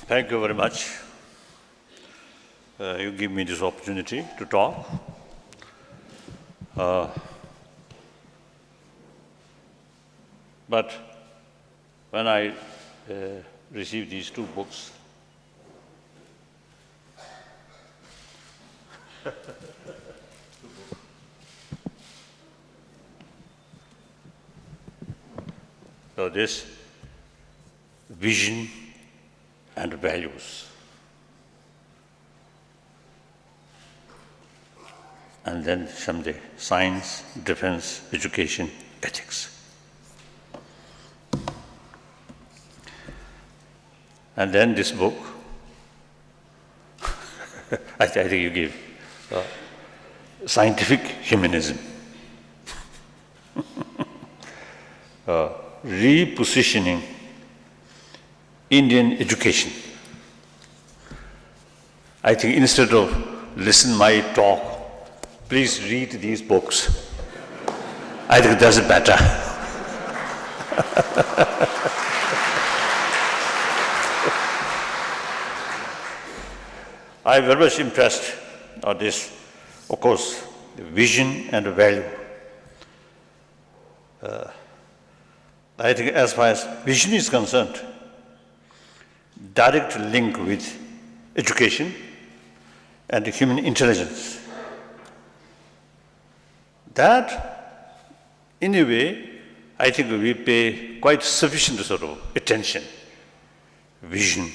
Thank you very much. You give me this opportunity to talk. But when I received these two books, so this vision and values, and then someday science, defense, education, ethics. And then this book, I think you give scientific humanism, repositioning Indian education. I think instead of listen my talk, please read these books. I think that's better. I'm very much impressed on this, of course, the vision and the value. I think as far as vision is concerned, direct link with education and human intelligence. That, in a way, I think we pay quite sufficient sort of attention, vision.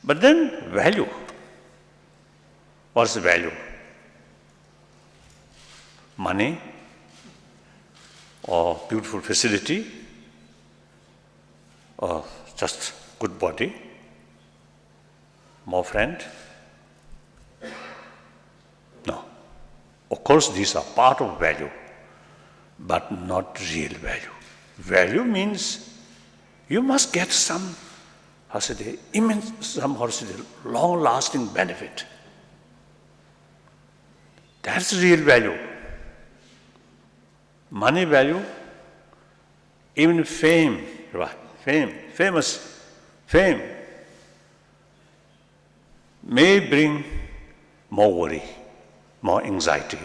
But then value. What's the value? Money or beautiful facility or just good body, more friend? No. Of course, these are part of value, but not real value. Value means you must get some, long-lasting benefit. That's real value. Money value, even fame, right? Fame may bring more worry, more anxiety,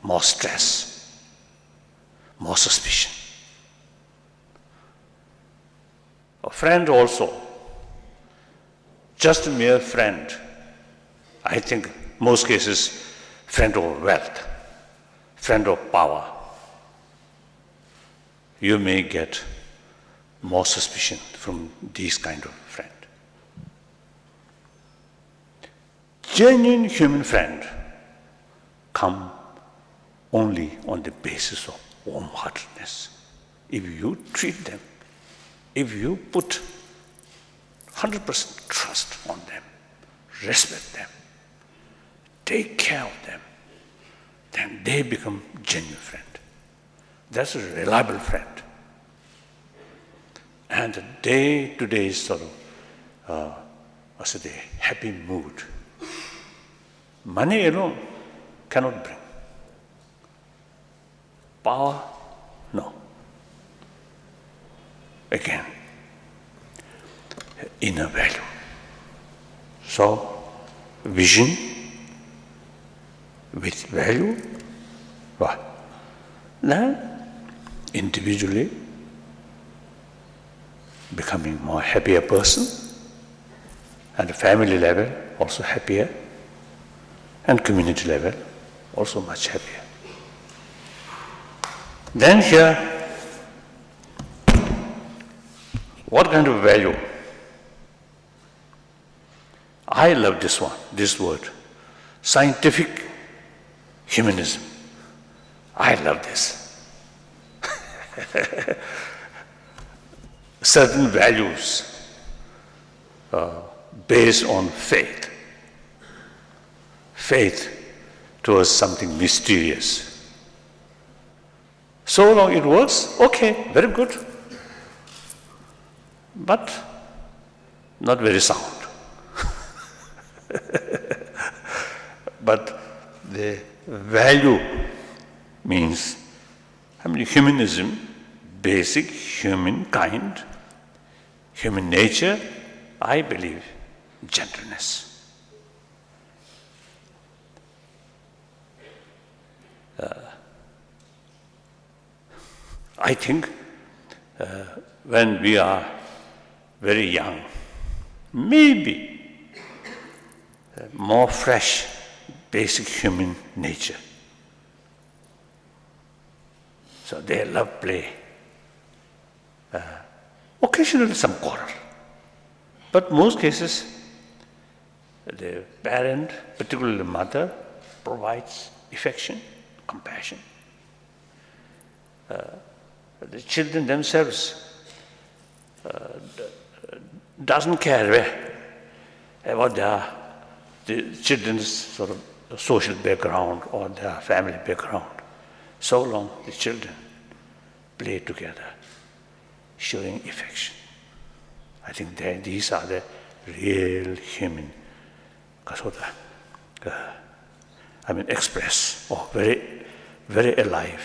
more stress, more suspicion. A friend also, just a mere friend, I think most cases, friend of wealth, friend of power, you may get more suspicion from these kind of friend. Genuine human friend come only on the basis of warm-heartedness. If you treat them, if you put 100% trust on them, respect them, take care of them, then they become genuine friend. That's a reliable friend. And the day-to-day sort of, happy mood. Money alone cannot bring. Power, no. Again, inner value. So, vision with value, what? Then, individually, becoming more happier person, and family level also happier, and community level also much happier. Then here, what kind of value? I love this one, this word, scientific humanism. I love this. Certain values based on faith. Faith towards something mysterious. So long it works, okay, very good. But not very sound. But the value means, humanism, basic humankind human nature, I believe, gentleness. I think when we are very young, maybe more fresh, basic human nature. So they love play. Occasionally some quarrel. But most cases, the parent, particularly the mother, provides affection, compassion. The children themselves doesn't care about the children's sort of social background or their family background. So long the children play together, showing affection. I think these are the real human, express or very, very alive,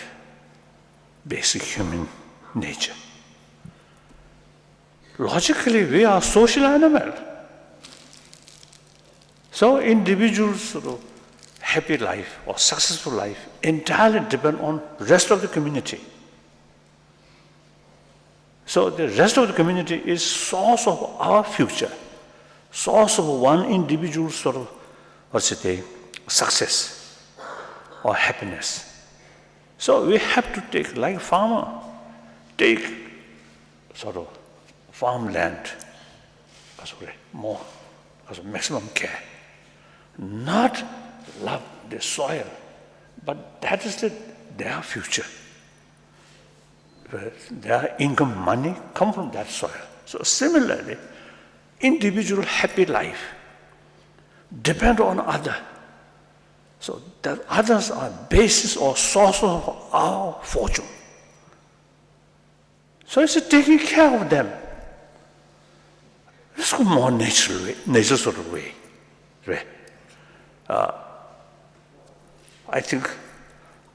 basic human nature. Logically, we are social animal. So individuals' sort of happy life or successful life entirely depend on the rest of the community. So the rest of the community is source of our future, source of one individual's sort of, success or happiness. So we have to take, like a farmer, take sort of farmland, more, maximum care. Not love the soil, but that is their future. Their income, money come from that soil. So similarly, individual happy life depend on other. So that others are basis or source of our fortune. So it's taking care of them. It's a more natural sort of way. I think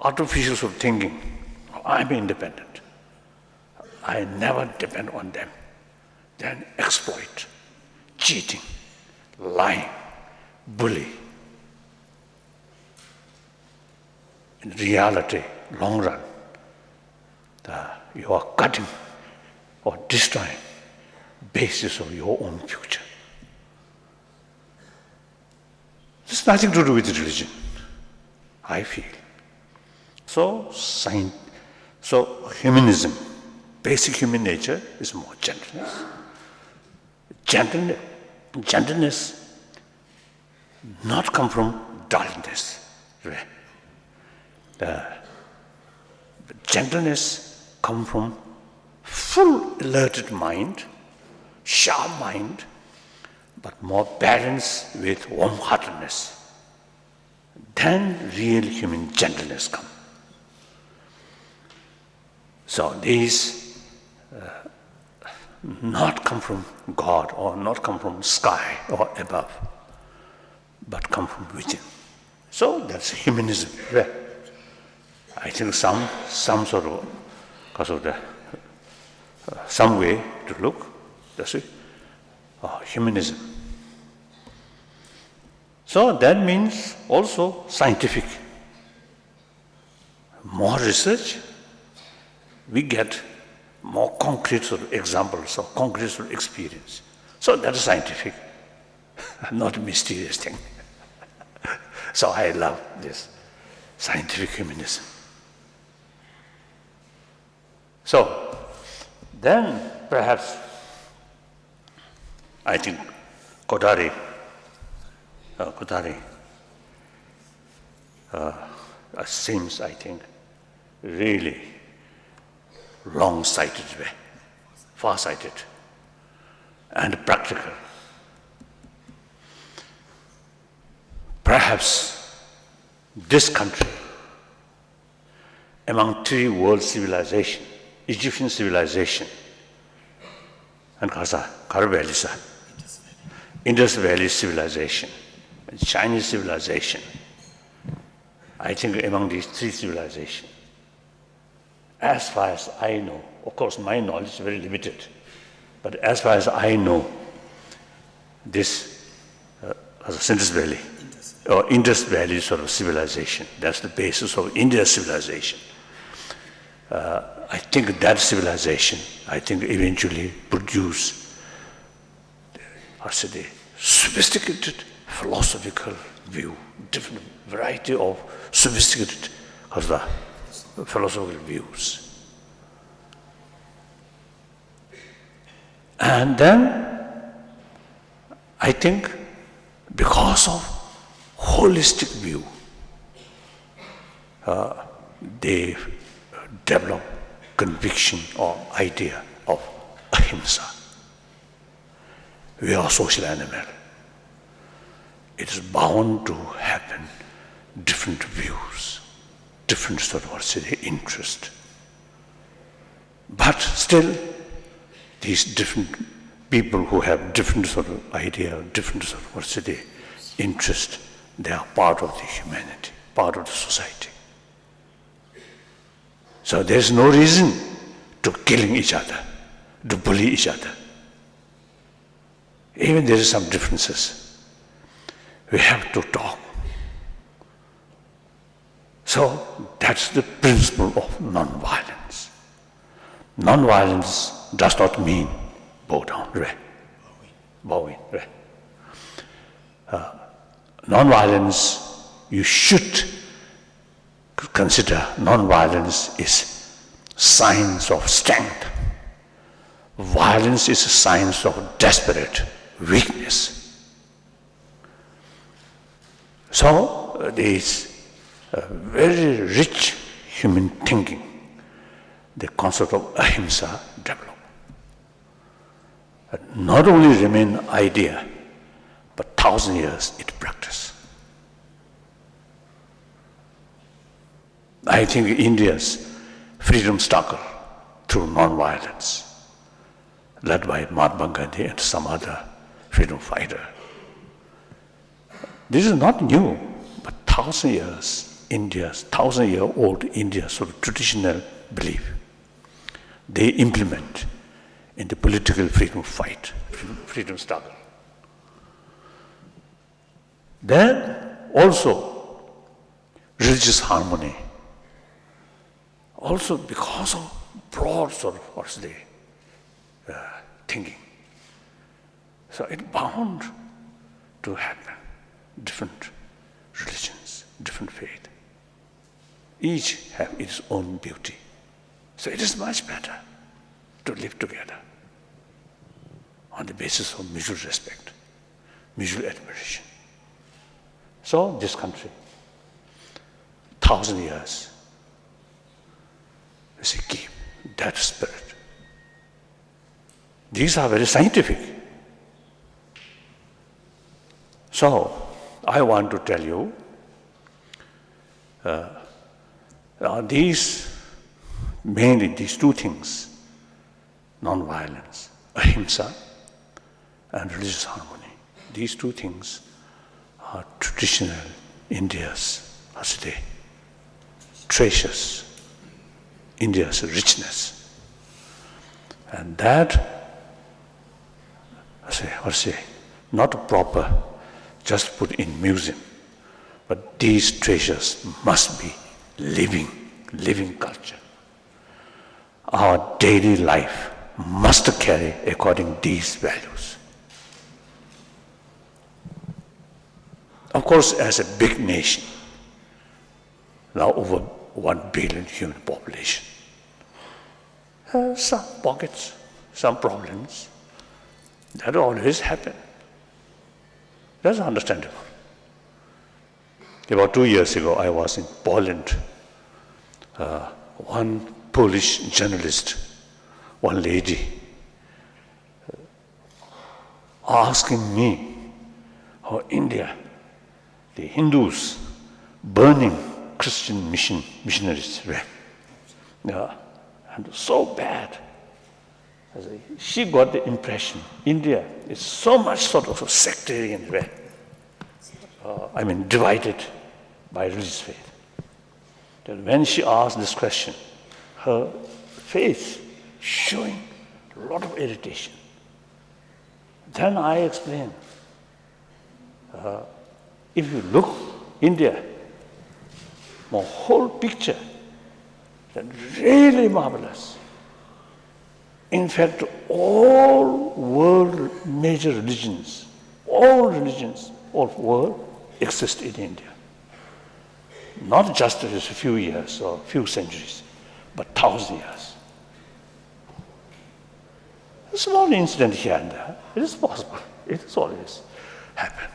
artificial sort of thinking, I'm independent. I never depend on them. Then exploit, cheating, lying, bully. In reality, long run, you are cutting or destroying basis of your own future. It's nothing to do with religion, I feel. So humanism, basic human nature is more gentleness. Gentleness not come from dullness. Gentleness come from full alerted mind, sharp mind, but more balanced with warm-heartedness. Then real human gentleness comes. So these not come from God or not come from sky or above, but come from within. So that's humanism. I think some sort of, because of the some way to look, that's it, humanism. So that means also scientific. More research, we get more concrete sort of examples or concrete sort of experience. So that is scientific, not a mysterious thing. So I love this scientific humanism. So then perhaps I think Kodari seems, I think, really long-sighted, far-sighted, and practical. Perhaps this country, among three world civilizations, Egyptian civilization, and Indus Valley civilization, and Chinese civilization, I think among these three civilizations, as far as I know, of course my knowledge is very limited, But as far as I know, this Indus Valley, or Indus Valley sort of civilization, that's the basis of India's civilization. I think that civilization, eventually produced, the sophisticated philosophical view, different variety of sophisticated philosophical views. And then, I think, because of holistic view, they develop conviction or idea of ahimsa. We are social animal. It is bound to happen different views, different sort of interest. But still, these different people who have different sort of idea, different sort of interest, they are part of the humanity, part of the society. So there's no reason to killing each other, to bully each other. Even there is some differences, we have to talk. So that's the principle of non-violence. Non-violence does not mean bow down, bowing. Non-violence, you should consider non-violence is signs of strength. Violence is a sign of desperate weakness. So there is a very rich human thinking, the concept of ahimsa developed. Not only remain idea, but 1,000 years it practice. I think India's freedom struggle through non-violence, led by Mahatma Gandhi and some other freedom fighter. This is not new, but 1,000 years, 1,000-year-old India's sort of traditional belief, they implement in the political freedom fight, freedom struggle. Then also religious harmony, also because of broad sort of thinking. So it's bound to happen. Different religions, different faith. Each have its own beauty. So it is much better to live together on the basis of mutual respect, mutual admiration. So this country, 1,000 years, keep that spirit. These are very scientific. So I want to tell you, mainly these two things, non-violence, ahimsa, and religious harmony. These two things are traditional India's, treasures, India's richness. And that, not proper, just put in museum, but these treasures must be living culture. Our daily life must carry according to these values. Of course, as a big nation, now over 1 billion human population, some pockets, some problems, that always happen. That's understandable. About 2 years ago, I was in Poland. One Polish journalist, one lady, asking me how India, the Hindus, burning Christian missionaries were. And so bad. She got the impression India is so much sort of a sectarian way. Divided by religious faith. That when she asked this question, her face showing a lot of irritation. Then I explain. If you look India, my whole picture, then really marvelous. In fact, all world major religions, all religions of world exist in India. Not just a few years or few centuries, but 1,000 years. A small incident here and there, it is possible. It has always happened.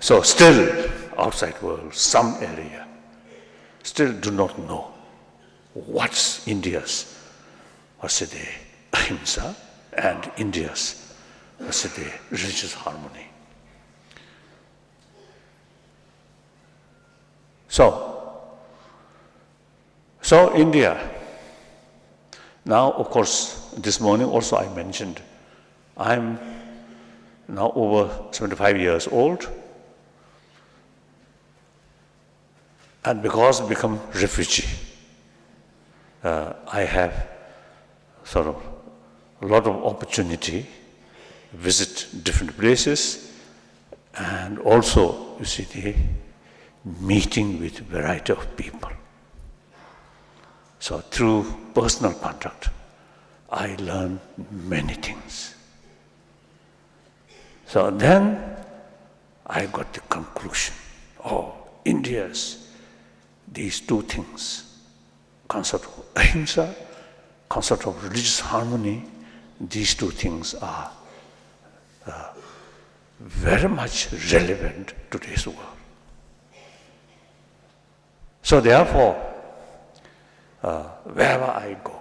So still, outside world, some area, still do not know what's India's, ahimsa, and India's, religious harmony. So India, now of course, this morning also I mentioned, I'm now over 75 years old, and because I become refugee, I have sort of a lot of opportunity, visit different places, and also, you see, the meeting with variety of people. So through personal contact, I learn many things. So then I got the conclusion, India's these two things, concept of ahimsa, concept of religious harmony, these two things are very much relevant to today's world. So therefore, wherever I go,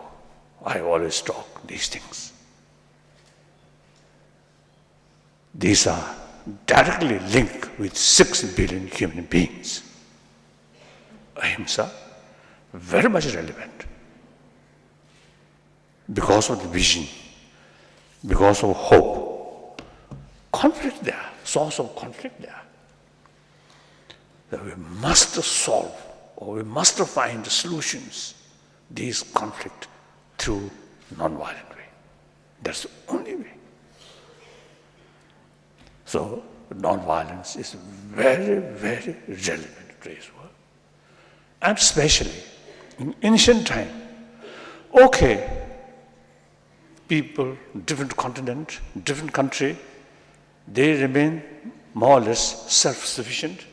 I always talk these things. These are directly linked with 6 billion human beings. Ahimsa, very much relevant. Because of the vision, because of hope. Conflict there, source of conflict there. That we must solve, or we must find solutions, these conflict through non-violent way. That's the only way. So non-violence is very, very relevant to today's world. And especially in ancient time, people, different continent, different country, they remain more or less self-sufficient.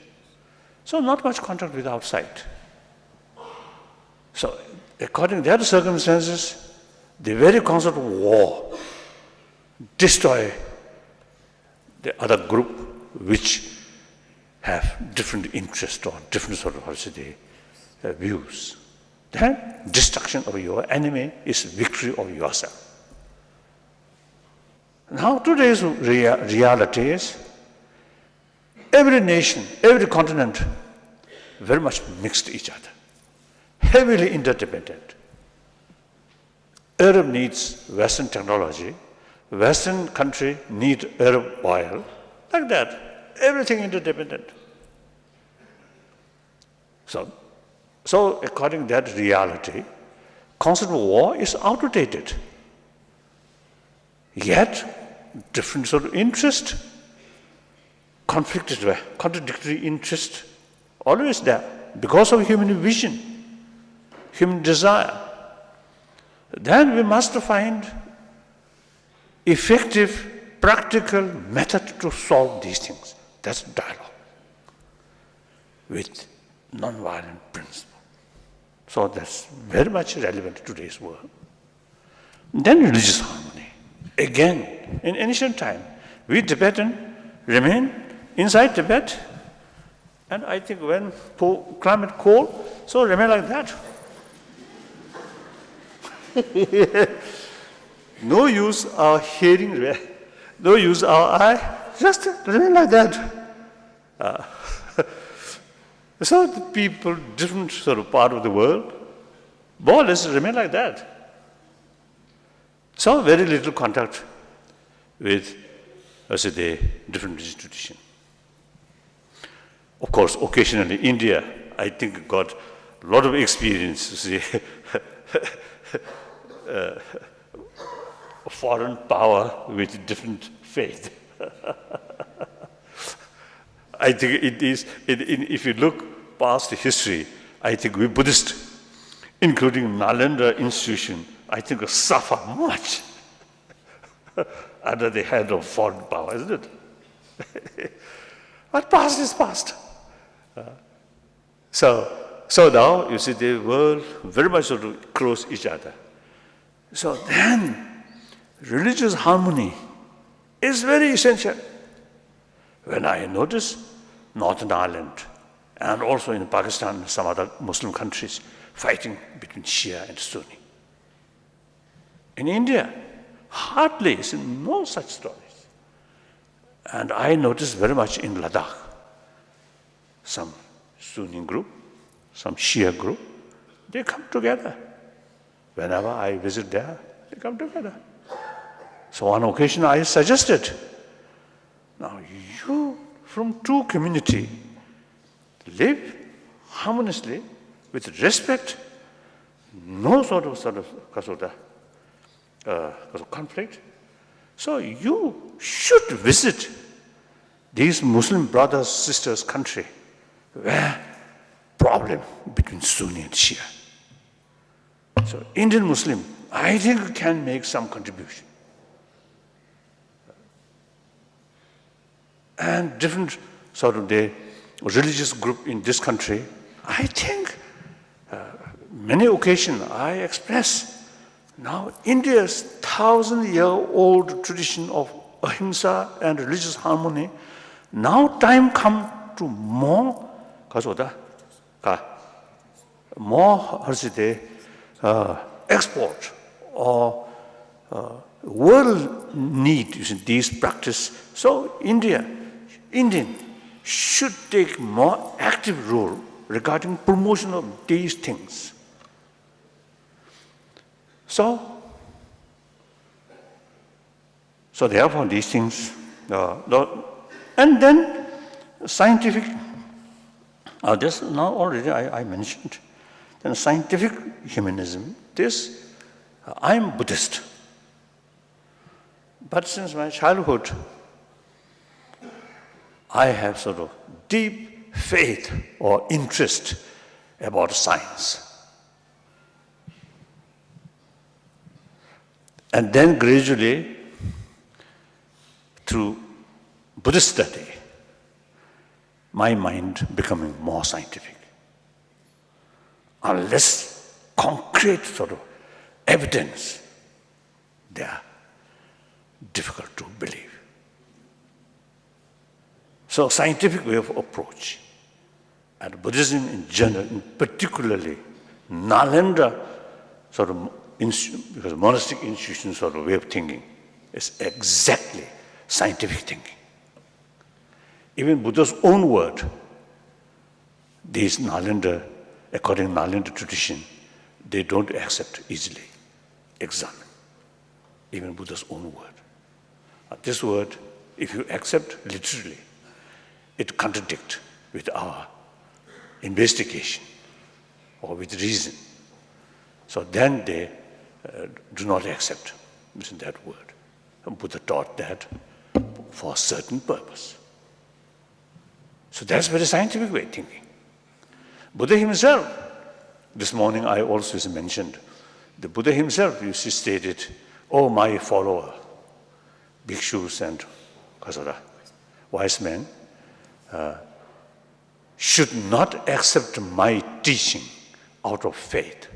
So not much contact with outside. So according to their circumstances, the very concept of war destroy the other group which have different interests or different sort of views. Then destruction of your enemy is victory of yourself. Now today's reality is every nation, every continent very much mixed each other, heavily interdependent. Arab needs Western technology, Western country need Arab oil, like that, everything interdependent. So according to that reality, concept of war is outdated. Yet, different sort of interest, contradictory interest, always there, because of human vision, human desire. Then we must find effective, practical method to solve these things. That's dialogue with non-violent principle. So that's very much relevant to today's world. Then religious harmony. Again, in ancient time, we Tibetan remain inside Tibet, and I think when climate cold, so remain like that. No use our hearing, no use our eye, just remain like that. So the people, different sort of part of the world, more or less remain like that. So very little contact with, the different institutions. Of course, occasionally India, I think, got a lot of experience, foreign power with different faith. I think it is, if you look past history, I think we Buddhists, including Nalanda institution, I think suffer much under the hand of foreign power, isn't it? But past is past. So now, you see, the world very much sort of close each other. So then, religious harmony is very essential. When I notice Northern Ireland, and also in Pakistan and some other Muslim countries, fighting between Shia and Sunni. In India, hardly is no such stories. And I noticed very much in Ladakh, some Sunni group, some Shia group, they come together. Whenever I visit there, they come together. So on occasion I suggested, now you from two community live harmoniously with respect, no sort of conflict. So you should visit these Muslim brothers, sisters country where problem between Sunni and Shia. So Indian Muslim, I think can make some contribution. And different sort of the religious group in this country, I think many occasions I express now India's 1,000-year-old tradition of ahimsa and religious harmony, now time come to more, export or world need these practice. So Indian should take more active role regarding promotion of these things. So therefore these things, and then scientific, this now already I mentioned, then scientific humanism, this, I'm Buddhist. But since my childhood, I have sort of deep faith or interest about science. And then gradually, through Buddhist study, my mind becoming more scientific. Unless concrete sort of evidence, they are difficult to believe. So scientific way of approach, and Buddhism in general, particularly Nalanda sort of because monastic institution sort of way of thinking is exactly scientific thinking. Even Buddha's own word, these Nalanda, according to Nalanda tradition, they don't accept easily, examine. Even Buddha's own word. This word, if you accept literally, it contradicts with our investigation or with reason. So then they do not accept that word. And Buddha taught that for a certain purpose. So that's very scientific way of thinking. Buddha himself, this morning I also mentioned, the Buddha himself used to stated, "Oh, my follower, bhikshus and wise men, should not accept my teaching out of faith,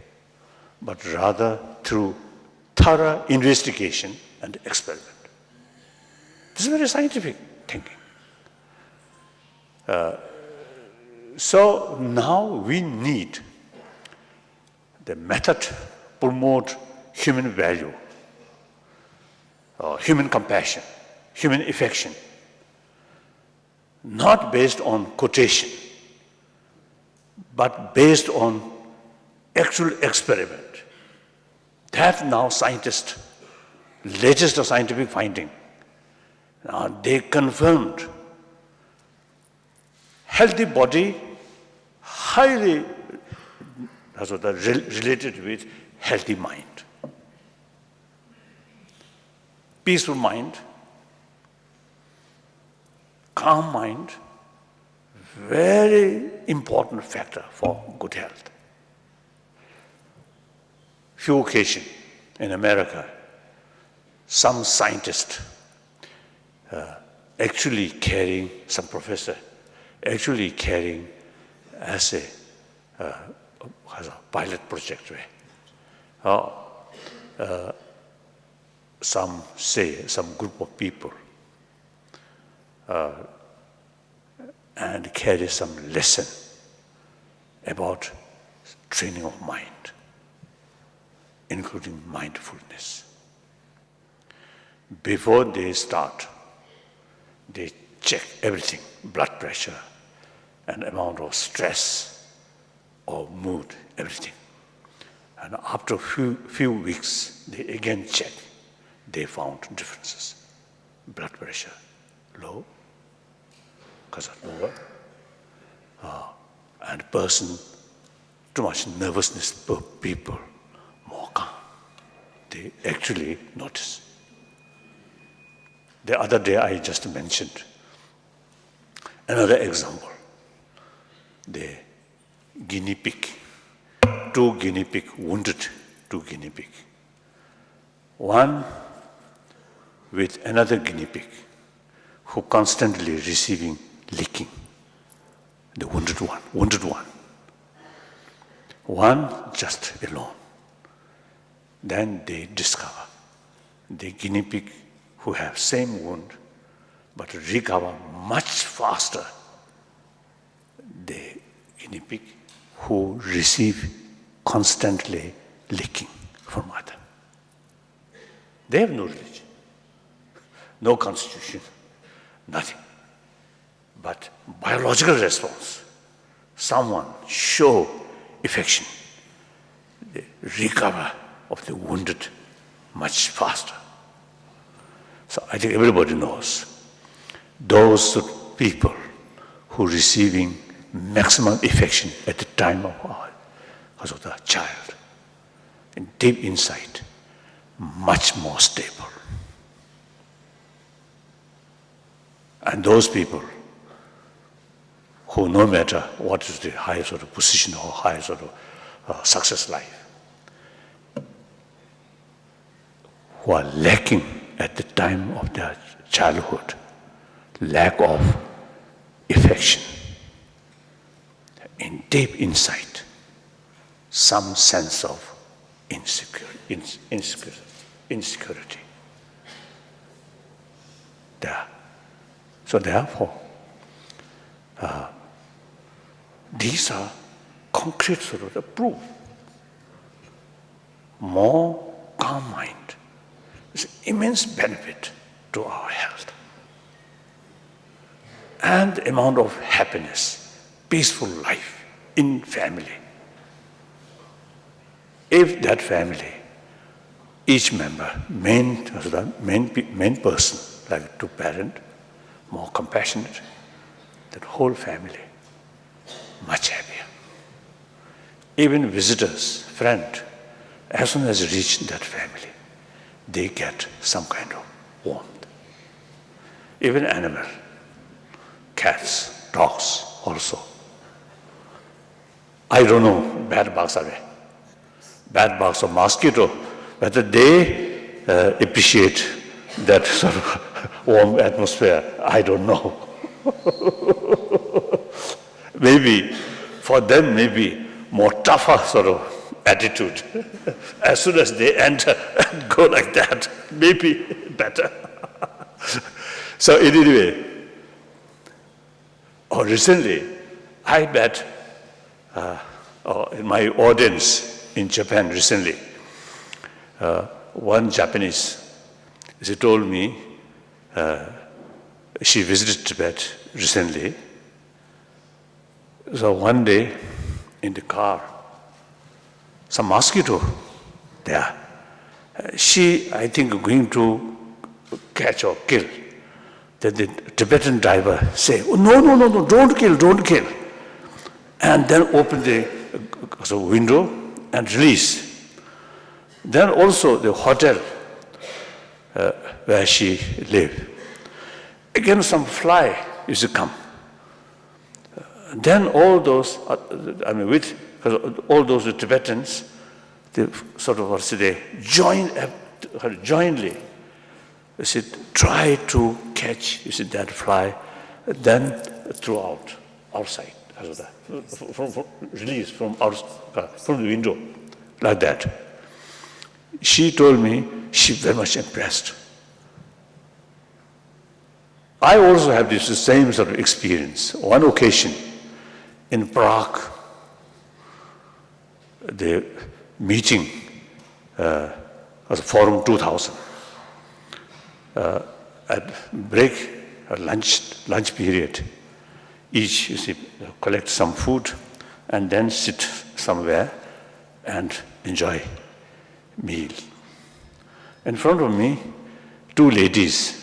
but rather through thorough investigation and experiment." This is very scientific thinking. So now we need the method promote human value, human compassion, human affection, not based on quotation, but based on actual experiment. That now scientists, latest scientific finding, now they confirmed healthy body highly related with healthy mind. peaceful mind, calm mind, very important factor for good health. Few occasions in America, some scientist actually carrying, some professor actually carrying as a pilot project. Some group of people and carry some lesson about training of mind, including mindfulness. Before they start, they check everything, blood pressure and amount of stress or mood, everything. And after a few weeks, they again check. They found differences. Blood pressure low, because of lower. And person, too much nervousness per people, more calm. They actually notice. The other day I just mentioned another example. The guinea pig, wounded two guinea pig. One with another guinea pig who constantly receiving licking, the wounded one. One just alone. Then they discover the guinea pig who have same wound but recover much faster the guinea pig who receive constantly licking from other. They have no religion, no constitution, nothing. But biological response, someone show affection, they recover of the wounded much faster. So I think everybody knows those people who receiving maximum affection at the time because of the child, in deep inside, much more stable. And those people who no matter what is the highest sort of position or highest sort of success life, who are lacking at the time of their childhood, lack of affection, in deep inside, some sense of insecurity. There. So therefore, these are concrete sort of the proof. More calm mind is immense benefit to our health. And the amount of happiness, peaceful life in family. If that family, each member, main person, like two parents, more compassionate, that whole family, much happier. Even visitors, friend, as soon as they reach that family, they get some kind of warmth. Even animal, cats, dogs also. I don't know, bad bugs or mosquito, whether they appreciate that sort of warm atmosphere, I don't know. Maybe, for them, maybe more tougher sort of attitude. As soon as they enter and go like that, maybe better. So anyway, recently, I met in my audience in Japan recently, one Japanese, she told me she visited Tibet recently. So one day in the car, some mosquito there. She, I think, going to catch or kill. Then the Tibetan driver say, oh, no, don't kill. And then open the window and release. Then also the hotel where she lived. Again, some fly used to come. Then all those, all those Tibetans, they sort of, jointly, try to catch, that fly, then throw out outside, release from the window, like that. She told me she very much impressed. I also have this same sort of experience. One occasion in Prague, the meeting was Forum 2000. At break, lunch period, each collect some food and then sit somewhere and enjoy meal. In front of me, two ladies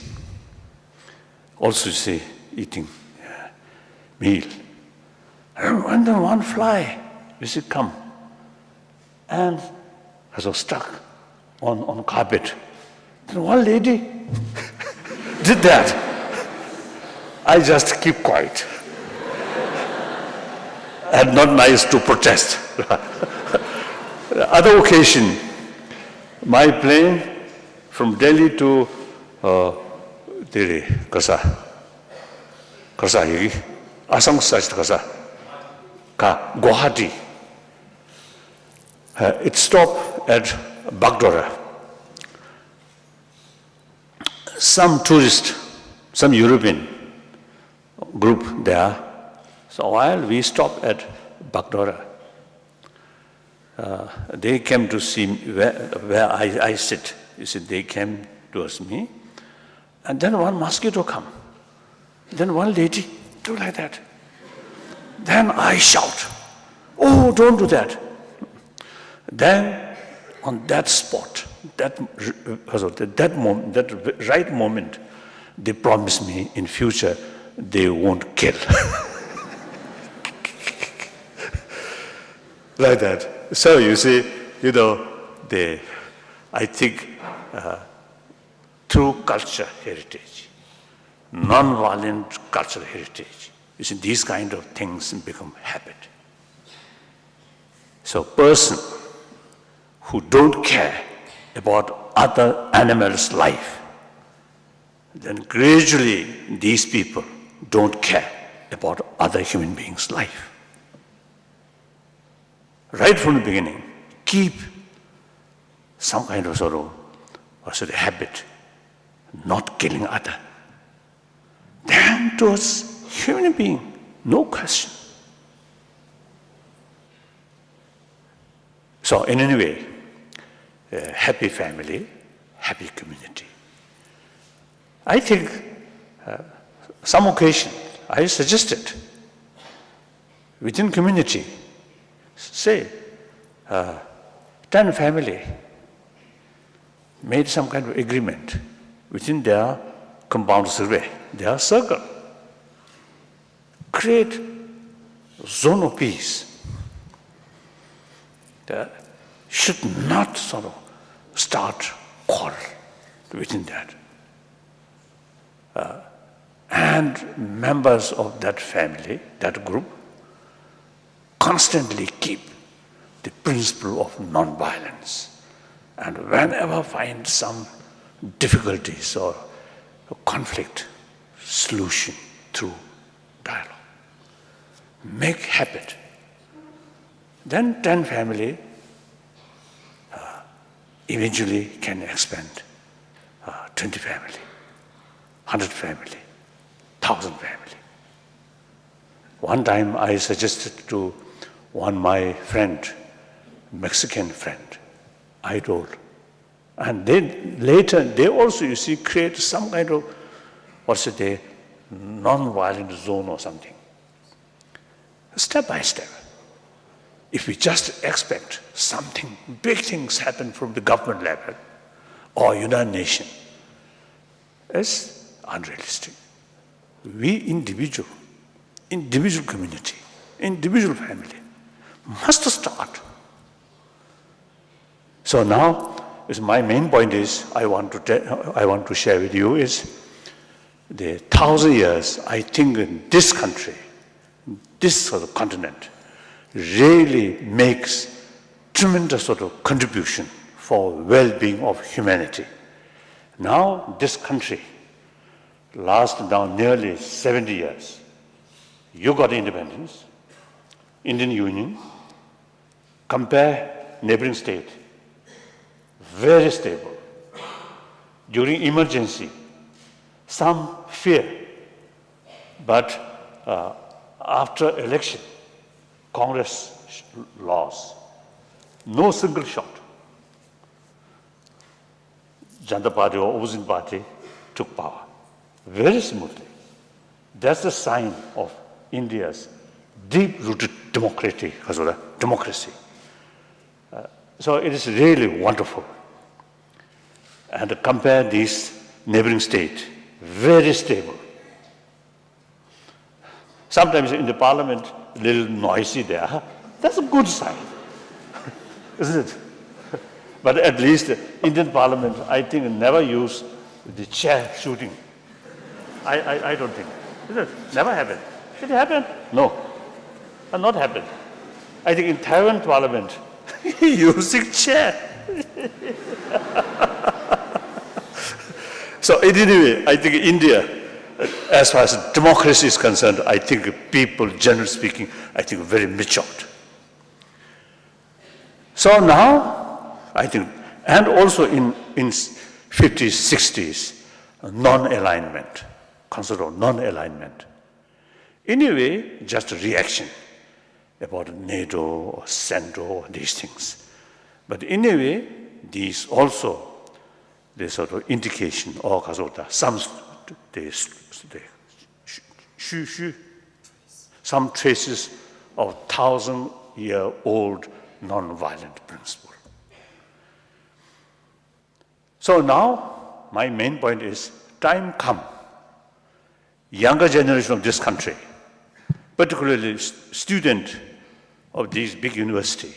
also eating meal. And then one fly, come and was stuck on carpet. Then one lady did that. I just keep quiet. And not nice to protest. Other occasion, my plane from Delhi to Kasa Asang Kasa Guwahati. It stopped at Bagdora. Some tourist, some European group there. So while we stopped at Bagdora, they came to see me where I sit. They came towards me. And then one mosquito come. Then one lady do like that. Then I shout, "Oh, don't do that." Then on that spot, that right moment, they promised me in future they won't kill. Like that. So you see, I think through culture heritage, non-violent cultural heritage, these kind of things become habit. So person who don't care about other animals' life, then gradually these people don't care about other human beings' life. Right from the beginning, keep some kind of habit, not killing other. Then towards human being, no question. So in any way, happy family, happy community. I think some occasion I suggested within community, say 10 family made some kind of agreement within their compound survey, their circle. Create zone of peace. That should not start quarrel within that. And members of that family, that group, constantly keep the principle of non-violence. And whenever find some difficulties or conflict, solution through dialogue. Make habit. Then 10 family eventually can expand 20 family, 100 family, 1,000 family. One time I suggested to one my friend, Mexican friend, I told, and then later they also, create some kind of, non-violent zone or something. Step by step. If we just expect something, big things happen from the government level or United Nations, it's unrealistic. We individual community, individual family, must start. So now is my main point is I want to share with you is the 1,000 years, I think in this country, this sort of continent, really makes tremendous sort of contribution for well-being of humanity. Now, this country lasts now nearly 70 years. You got independence, Indian Union, compare neighboring state, very stable. During emergency, some fear, but after election, Congress lost. No single shot. Janata Party or opposition party took power very smoothly. That's the sign of India's deep-rooted democracy. So it is really wonderful. And to compare these neighboring states, very stable. Sometimes in the parliament, a little noisy there. That's a good sign, isn't it? But at least the Indian parliament, I think, never use the chair shooting. I don't think. Never happened. Did it happen? No. Not happened. I think in Taiwan parliament, using chair. So anyway, I think India, as far as democracy is concerned, I think people, generally speaking, I think very matured. So now, I think, and also in 50s, 60s, non-alignment, concept of non-alignment. Anyway, just a reaction about NATO or CENTO or these things. But anyway, these also, the sort of indication or some traces of 1,000-year-old non-violent principle. So now, my main point is, time come, younger generation of this country, particularly student of these big university,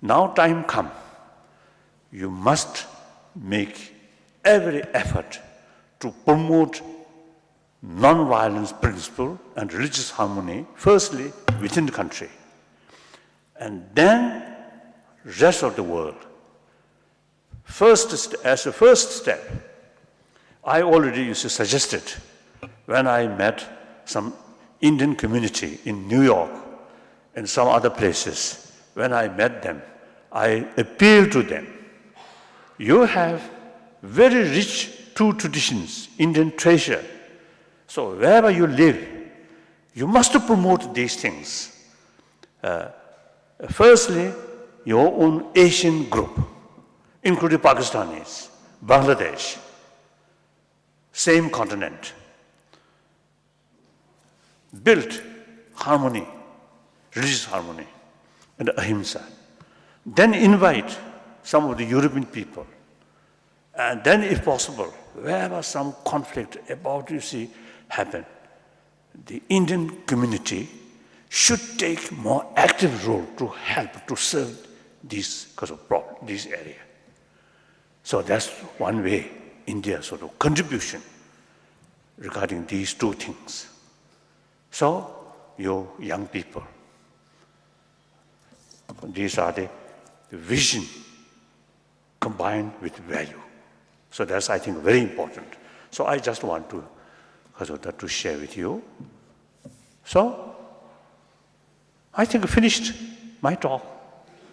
now time come, you must make every effort to promote non-violence principle and religious harmony, firstly within the country, and then rest of the world. As a first step, I already suggested when I met some Indian community in New York and some other places, when I met them, I appealed to them. You have very rich two traditions, Indian treasure. So wherever you live, you must promote these things. Firstly, your own Asian group, including Pakistanis, Bangladesh, same continent, built harmony, religious harmony, and ahimsa. Then invite some of the European people. And then, if possible, wherever some conflict about, happen, the Indian community should take more active role to help to serve this area. So that's one way India's sort of contribution regarding these two things. So, you young people, these are the vision combined with value. So that's, I think, very important. So I just want to share with you. So I think I finished my talk.